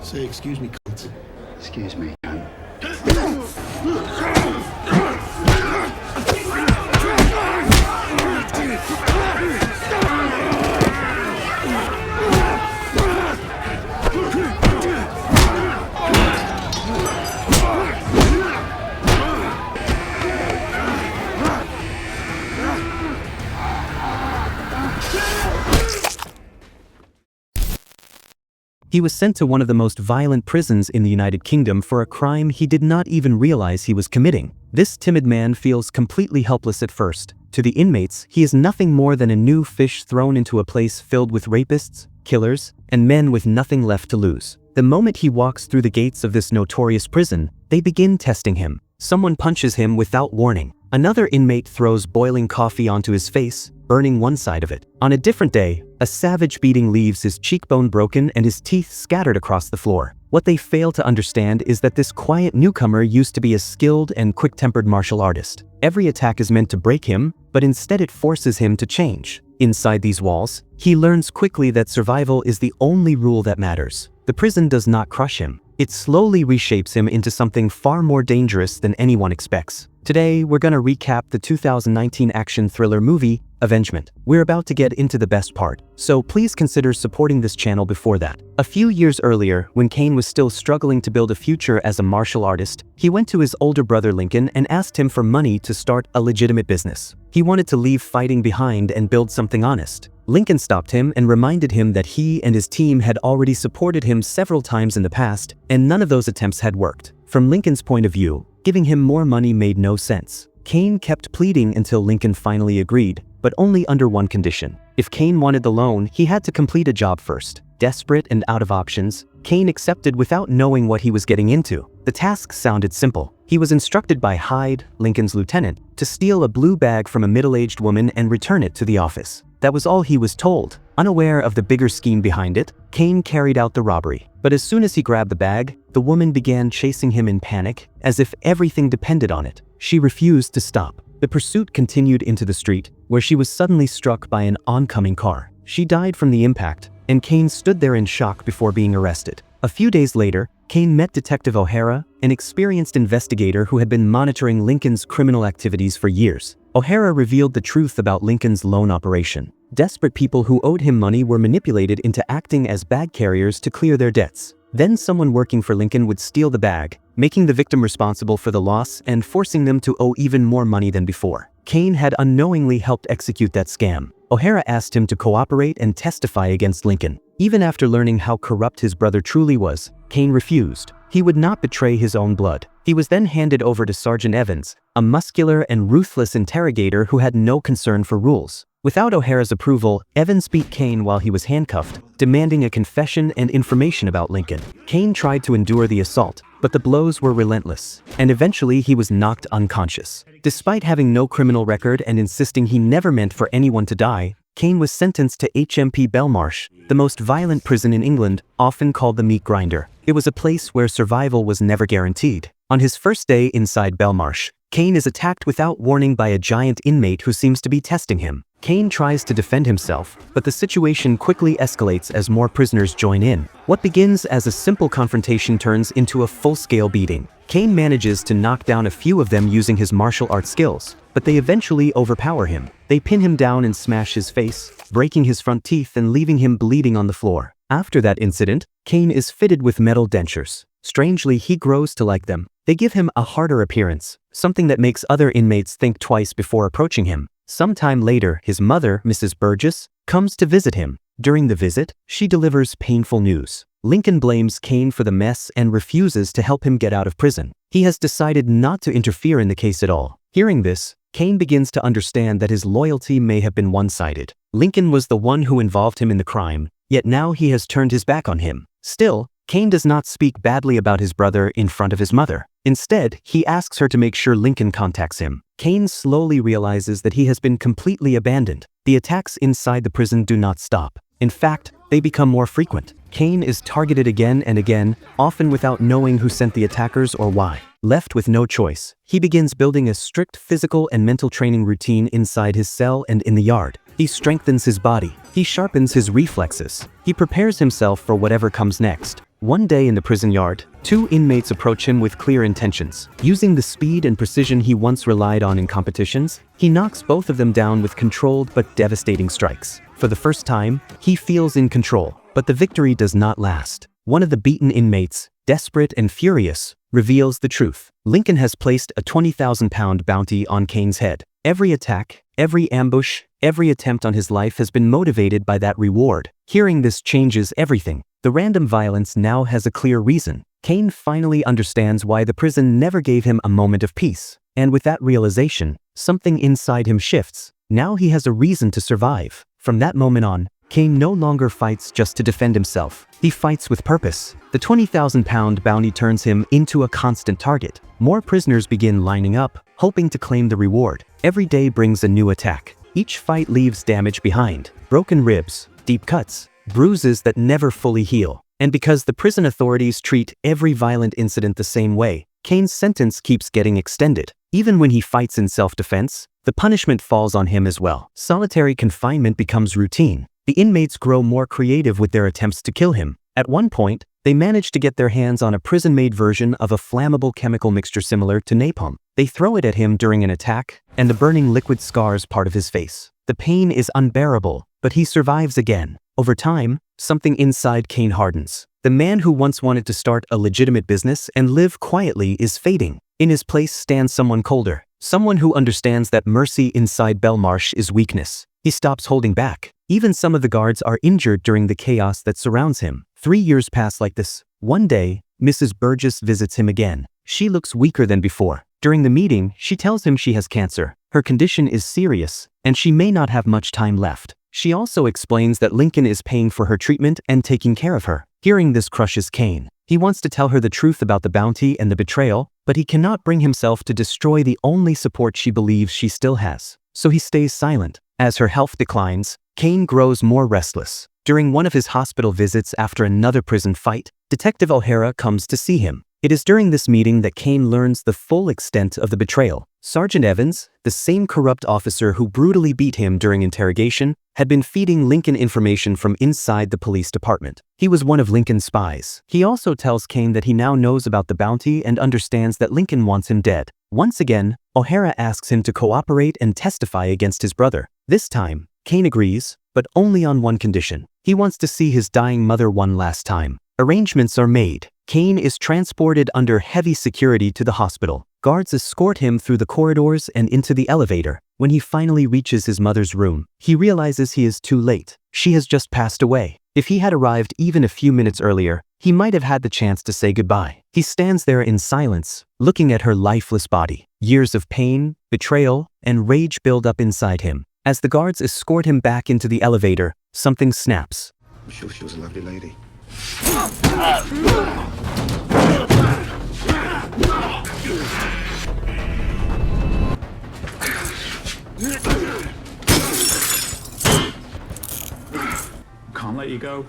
Say, excuse me, cunt. Excuse me, cunt. He was sent to one of the most violent prisons in the United Kingdom for a crime he did not even realize he was committing. This timid man feels completely helpless at first. To the inmates, he is nothing more than a new fish thrown into a place filled with rapists, killers, and men with nothing left to lose. The moment he walks through the gates of this notorious prison, they begin testing him. Someone punches him without warning. Another inmate throws boiling coffee onto his face, burning one side of it. On a different day, a savage beating leaves his cheekbone broken and his teeth scattered across the floor. What they fail to understand is that this quiet newcomer used to be a skilled and quick-tempered martial artist. Every attack is meant to break him, but instead it forces him to change. Inside these walls, he learns quickly that survival is the only rule that matters. The prison does not crush him. It slowly reshapes him into something far more dangerous than anyone expects. Today, we're gonna recap the 2019 action thriller movie, Avengement. We're about to get into the best part, so please consider supporting this channel before that. A few years earlier, when Kane was still struggling to build a future as a martial artist, he went to his older brother Lincoln and asked him for money to start a legitimate business. He wanted to leave fighting behind and build something honest. Lincoln stopped him and reminded him that he and his team had already supported him several times in the past, and none of those attempts had worked. From Lincoln's point of view, giving him more money made no sense. Kane kept pleading until Lincoln finally agreed, but only under one condition. If Kane wanted the loan, he had to complete a job first. Desperate and out of options, Kane accepted without knowing what he was getting into. The task sounded simple. He was instructed by Hyde, Lincoln's lieutenant, to steal a blue bag from a middle-aged woman and return it to the office. That was all he was told. Unaware of the bigger scheme behind it, Kane carried out the robbery. But as soon as he grabbed the bag, the woman began chasing him in panic, as if everything depended on it. She refused to stop. The pursuit continued into the street, where she was suddenly struck by an oncoming car. She died from the impact, and Kane stood there in shock before being arrested. A few days later, Kane met Detective O'Hara, an experienced investigator who had been monitoring Lincoln's criminal activities for years. O'Hara revealed the truth about Lincoln's loan operation. Desperate people who owed him money were manipulated into acting as bag carriers to clear their debts. Then someone working for Lincoln would steal the bag, making the victim responsible for the loss and forcing them to owe even more money than before. Kane had unknowingly helped execute that scam. O'Hara asked him to cooperate and testify against Lincoln. Even after learning how corrupt his brother truly was, Kane refused. He would not betray his own blood. He was then handed over to Sergeant Evans, a muscular and ruthless interrogator who had no concern for rules. Without O'Hara's approval, Evans beat Kane while he was handcuffed, demanding a confession and information about Lincoln. Kane tried to endure the assault, but the blows were relentless, and eventually he was knocked unconscious. Despite having no criminal record and insisting he never meant for anyone to die, Kane was sentenced to HMP Bel Marsh, the most violent prison in England, often called the meat grinder. It was a place where survival was never guaranteed. On his first day inside Bel Marsh, Kane is attacked without warning by a giant inmate who seems to be testing him. Kane tries to defend himself, but the situation quickly escalates as more prisoners join in. What begins as a simple confrontation turns into a full-scale beating. Kane manages to knock down a few of them using his martial arts skills, but they eventually overpower him. They pin him down and smash his face, breaking his front teeth and leaving him bleeding on the floor. After that incident, Kane is fitted with metal dentures. Strangely, he grows to like them. They give him a harder appearance, something that makes other inmates think twice before approaching him. Sometime later, his mother, Mrs. Burgess, comes to visit him. During the visit, she delivers painful news. Lincoln blames Kane for the mess and refuses to help him get out of prison. He has decided not to interfere in the case at all. Hearing this, Kane begins to understand that his loyalty may have been one-sided. Lincoln was the one who involved him in the crime, yet now he has turned his back on him. Still, Kane does not speak badly about his brother in front of his mother. Instead, he asks her to make sure Lincoln contacts him. Kane slowly realizes that he has been completely abandoned. The attacks inside the prison do not stop. In fact, they become more frequent. Kane is targeted again and again, often without knowing who sent the attackers or why. Left with no choice, he begins building a strict physical and mental training routine inside his cell and in the yard. He strengthens his body. He sharpens his reflexes. He prepares himself for whatever comes next. One day in the prison yard, two inmates approach him with clear intentions. Using the speed and precision he once relied on in competitions, he knocks both of them down with controlled but devastating strikes. For the first time, he feels in control, but the victory does not last. One of the beaten inmates, desperate and furious, reveals the truth. Lincoln has placed a 20,000-pound bounty on Kane's head. Every attack, every ambush, every attempt on his life has been motivated by that reward. Hearing this changes everything. The random violence now has a clear reason. Kane finally understands why the prison never gave him a moment of peace. And with that realization, something inside him shifts. Now he has a reason to survive. From that moment on, Kane no longer fights just to defend himself. He fights with purpose. The 20,000-pound bounty turns him into a constant target. More prisoners begin lining up, hoping to claim the reward. Every day brings a new attack. Each fight leaves damage behind. Broken ribs, deep cuts, bruises that never fully heal. And because the prison authorities treat every violent incident the same way, Kane's sentence keeps getting extended. Even when he fights in self-defense, the punishment falls on him as well. Solitary confinement becomes routine. The inmates grow more creative with their attempts to kill him. At one point, they manage to get their hands on a prison-made version of a flammable chemical mixture similar to napalm. They throw it at him during an attack, and the burning liquid scars part of his face. The pain is unbearable, but he survives again. Over time, something inside Kane hardens. The man who once wanted to start a legitimate business and live quietly is fading. In his place stands someone colder, someone who understands that mercy inside Bel Marsh is weakness. He stops holding back. Even some of the guards are injured during the chaos that surrounds him. 3 years pass like this. One day, Mrs. Burgess visits him again. She looks weaker than before. During the meeting, she tells him she has cancer. Her condition is serious, and she may not have much time left. She also explains that Lincoln is paying for her treatment and taking care of her. Hearing this crushes Kane. He wants to tell her the truth about the bounty and the betrayal, but he cannot bring himself to destroy the only support she believes she still has. So he stays silent. As her health declines, Kane grows more restless. During one of his hospital visits after another prison fight, Detective O'Hara comes to see him. It is during this meeting that Kane learns the full extent of the betrayal. Sergeant Evans, the same corrupt officer who brutally beat him during interrogation, had been feeding Lincoln information from inside the police department. He was one of Lincoln's spies. He also tells Kane that he now knows about the bounty and understands that Lincoln wants him dead. Once again, O'Hara asks him to cooperate and testify against his brother. This time, Kane agrees, but only on one condition. He wants to see his dying mother one last time. Arrangements are made. Kane is transported under heavy security to the hospital. Guards escort him through the corridors and into the elevator. When he finally reaches his mother's room, he realizes he is too late. She has just passed away. If he had arrived even a few minutes earlier, he might have had the chance to say goodbye. He stands there in silence, looking at her lifeless body. Years of pain, betrayal, and rage build up inside him. As the guards escort him back into the elevator, something snaps. I'm sure she was a lovely lady. Can't let you go.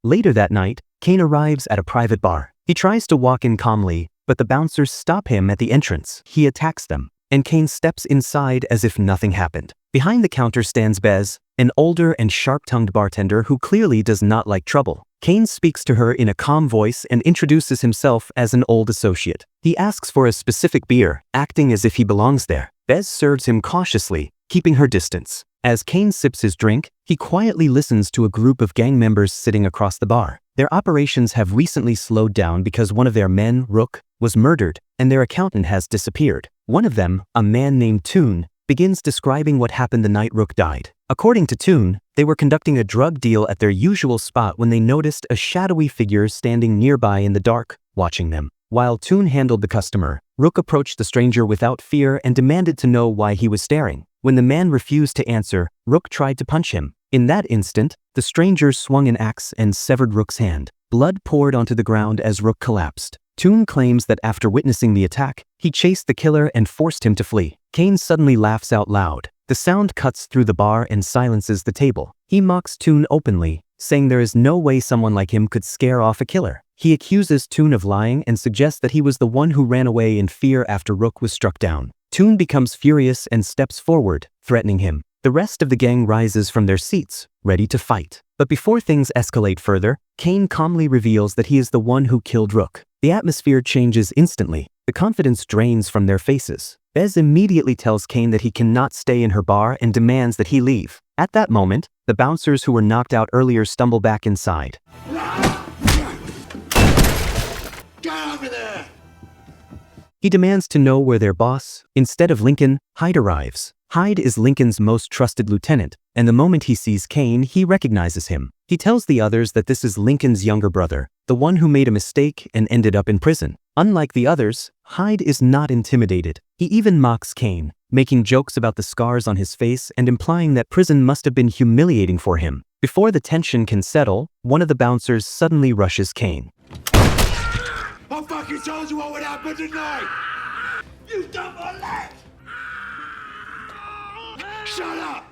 Later that night, Kane arrives at a private bar. He tries to walk in calmly, but the bouncers stop him at the entrance. He attacks them, and Kane steps inside as if nothing happened. Behind the counter stands Bez, an older and sharp-tongued bartender who clearly does not like trouble. Kane speaks to her in a calm voice and introduces himself as an old associate. He asks for a specific beer, acting as if he belongs there. Bez serves him cautiously, keeping her distance. As Kane sips his drink, he quietly listens to a group of gang members sitting across the bar. Their operations have recently slowed down because one of their men, Rook, was murdered, and their accountant has disappeared. One of them, a man named Toon, begins describing what happened the night Rook died. According to Toon, they were conducting a drug deal at their usual spot when they noticed a shadowy figure standing nearby in the dark, watching them. While Toon handled the customer, Rook approached the stranger without fear and demanded to know why he was staring. When the man refused to answer, Rook tried to punch him. In that instant, the stranger swung an axe and severed Rook's hand. Blood poured onto the ground as Rook collapsed. Toon claims that after witnessing the attack, he chased the killer and forced him to flee. Kane suddenly laughs out loud. The sound cuts through the bar and silences the table. He mocks Toon openly, saying there is no way someone like him could scare off a killer. He accuses Toon of lying and suggests that he was the one who ran away in fear after Rook was struck down. Toon becomes furious and steps forward, threatening him. The rest of the gang rises from their seats, ready to fight. But before things escalate further, Kane calmly reveals that he is the one who killed Rook. The atmosphere changes instantly. The confidence drains from their faces. Bez immediately tells Kane that he cannot stay in her bar and demands that he leave. At that moment, the bouncers who were knocked out earlier stumble back inside. Get over there! He demands to know where their boss, instead of Lincoln, Hyde arrives. Hyde is Lincoln's most trusted lieutenant, and the moment he sees Kane, he recognizes him. He tells the others that this is Lincoln's younger brother, the one who made a mistake and ended up in prison. Unlike the others, Hyde is not intimidated. He even mocks Kane, making jokes about the scars on his face and implying that prison must have been humiliating for him. Before the tension can settle, one of the bouncers suddenly rushes Kane. I fucking told you what would happen tonight! You dumb leg! Shut up!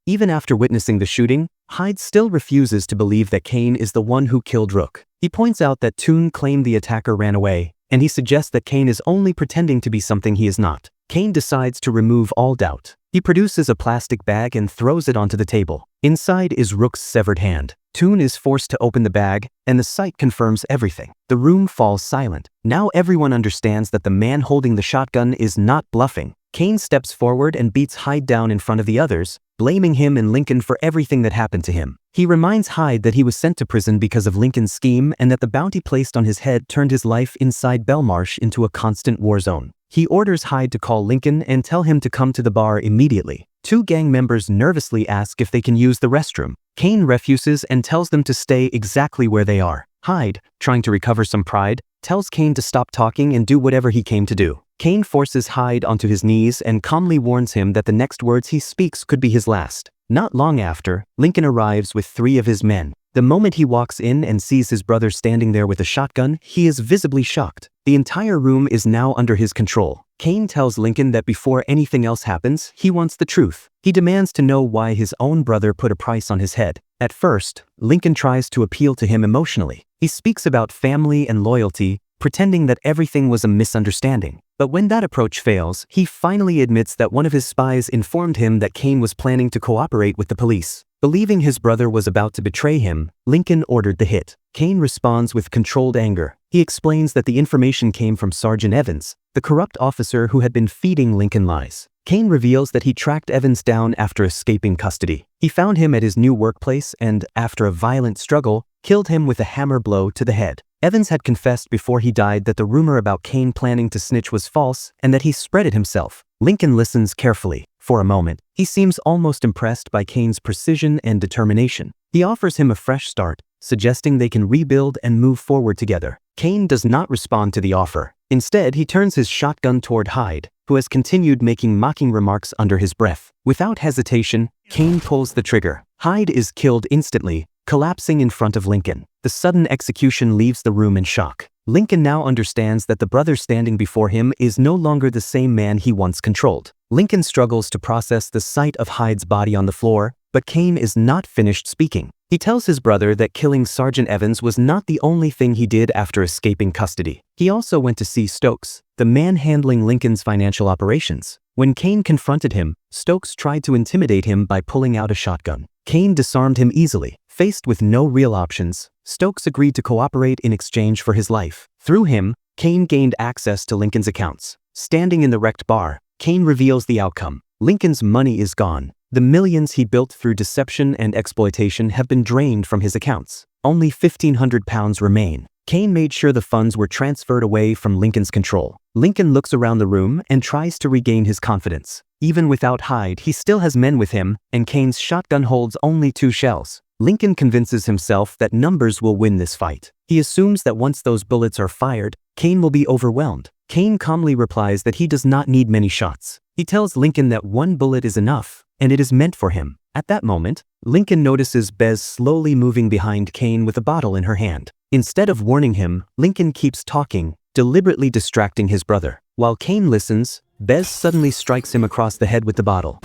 Even after witnessing the shooting, Hyde still refuses to believe that Kane is the one who killed Rook. He points out that Toon claimed the attacker ran away, and he suggests that Kane is only pretending to be something he is not. Kane decides to remove all doubt. He produces a plastic bag and throws it onto the table. Inside is Rook's severed hand. Toon is forced to open the bag, and the sight confirms everything. The room falls silent. Now everyone understands that the man holding the shotgun is not bluffing. Kane steps forward and beats Hyde down in front of the others, blaming him and Lincoln for everything that happened to him. He reminds Hyde that he was sent to prison because of Lincoln's scheme and that the bounty placed on his head turned his life inside Bel Marsh into a constant war zone. He orders Hyde to call Lincoln and tell him to come to the bar immediately. Two gang members nervously ask if they can use the restroom. Kane refuses and tells them to stay exactly where they are. Hyde, trying to recover some pride, tells Kane to stop talking and do whatever he came to do. Kane forces Hyde onto his knees and calmly warns him that the next words he speaks could be his last. Not long after, Lincoln arrives with 3 of his men. The moment he walks in and sees his brother standing there with a shotgun, he is visibly shocked. The entire room is now under his control. Kane tells Lincoln that before anything else happens, he wants the truth. He demands to know why his own brother put a price on his head. At first, Lincoln tries to appeal to him emotionally. He speaks about family and loyalty, pretending that everything was a misunderstanding. But when that approach fails, he finally admits that one of his spies informed him that Kane was planning to cooperate with the police. Believing his brother was about to betray him, Lincoln ordered the hit. Kane responds with controlled anger. He explains that the information came from Sergeant Evans, the corrupt officer who had been feeding Lincoln lies. Kane reveals that he tracked Evans down after escaping custody. He found him at his new workplace and, after a violent struggle, killed him with a hammer blow to the head. Evans had confessed before he died that the rumor about Kane planning to snitch was false and that he spread it himself. Lincoln listens carefully. For a moment, he seems almost impressed by Kane's precision and determination. He offers him a fresh start, suggesting they can rebuild and move forward together. Kane does not respond to the offer. Instead, he turns his shotgun toward Hyde, who has continued making mocking remarks under his breath. Without hesitation, Kane pulls the trigger. Hyde is killed instantly, collapsing in front of Lincoln. The sudden execution leaves the room in shock. Lincoln now understands that the brother standing before him is no longer the same man he once controlled. Lincoln struggles to process the sight of Hyde's body on the floor, but Kane is not finished speaking. He tells his brother that killing Sergeant Evans was not the only thing he did after escaping custody. He also went to see Stokes, the man handling Lincoln's financial operations. When Kane confronted him, Stokes tried to intimidate him by pulling out a shotgun. Kane disarmed him easily. Faced with no real options, Stokes agreed to cooperate in exchange for his life. Through him, Kane gained access to Lincoln's accounts. Standing in the wrecked bar, Kane reveals the outcome. Lincoln's money is gone. The millions he built through deception and exploitation have been drained from his accounts. Only £1,500 remain. Kane made sure the funds were transferred away from Lincoln's control. Lincoln looks around the room and tries to regain his confidence. Even without Hyde, he still has men with him, and Kane's shotgun holds only 2 shells. Lincoln convinces himself that numbers will win this fight. He assumes that once those bullets are fired, Kane will be overwhelmed. Kane calmly replies that he does not need many shots. He tells Lincoln that 1 bullet is enough, and it is meant for him. At that moment, Lincoln notices Bez slowly moving behind Kane with a bottle in her hand. Instead of warning him, Lincoln keeps talking, deliberately distracting his brother. While Kane listens, Bez suddenly strikes him across the head with the bottle.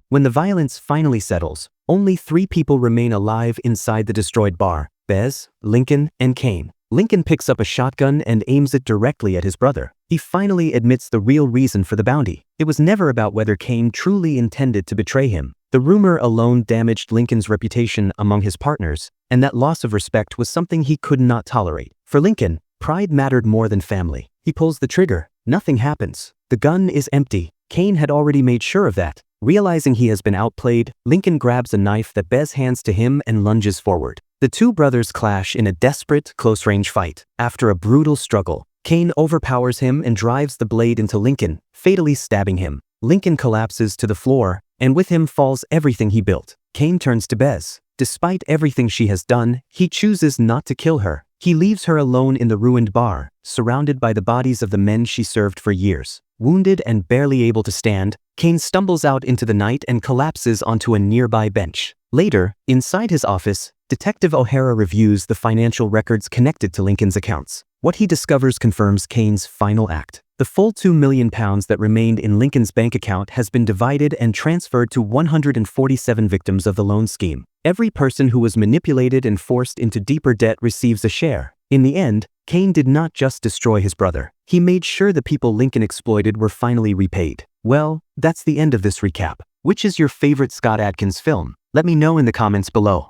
When the violence finally settles, only 3 people remain alive inside the destroyed bar: Bez, Lincoln, and Kane. Lincoln picks up a shotgun and aims it directly at his brother. He finally admits the real reason for the bounty. It was never about whether Kane truly intended to betray him. The rumor alone damaged Lincoln's reputation among his partners, and that loss of respect was something he could not tolerate. For Lincoln, pride mattered more than family. He pulls the trigger. Nothing happens. The gun is empty. Kane had already made sure of that. Realizing he has been outplayed, Lincoln grabs a knife that Bez hands to him and lunges forward. The two brothers clash in a desperate, close-range fight. After a brutal struggle, Kane overpowers him and drives the blade into Lincoln, fatally stabbing him. Lincoln collapses to the floor, and with him falls everything he built. Kane turns to Bez. Despite everything she has done, he chooses not to kill her. He leaves her alone in the ruined bar, surrounded by the bodies of the men she served for years. Wounded and barely able to stand, Kane stumbles out into the night and collapses onto a nearby bench. Later, inside his office, Detective O'Hara reviews the financial records connected to Lincoln's accounts. What he discovers confirms Kane's final act. The full £2 million that remained in Lincoln's bank account has been divided and transferred to 147 victims of the loan scheme. Every person who was manipulated and forced into deeper debt receives a share. In the end, Kane did not just destroy his brother. He made sure the people Lincoln exploited were finally repaid. Well, that's the end of this recap. Which is your favorite Scott Adkins film? Let me know in the comments below.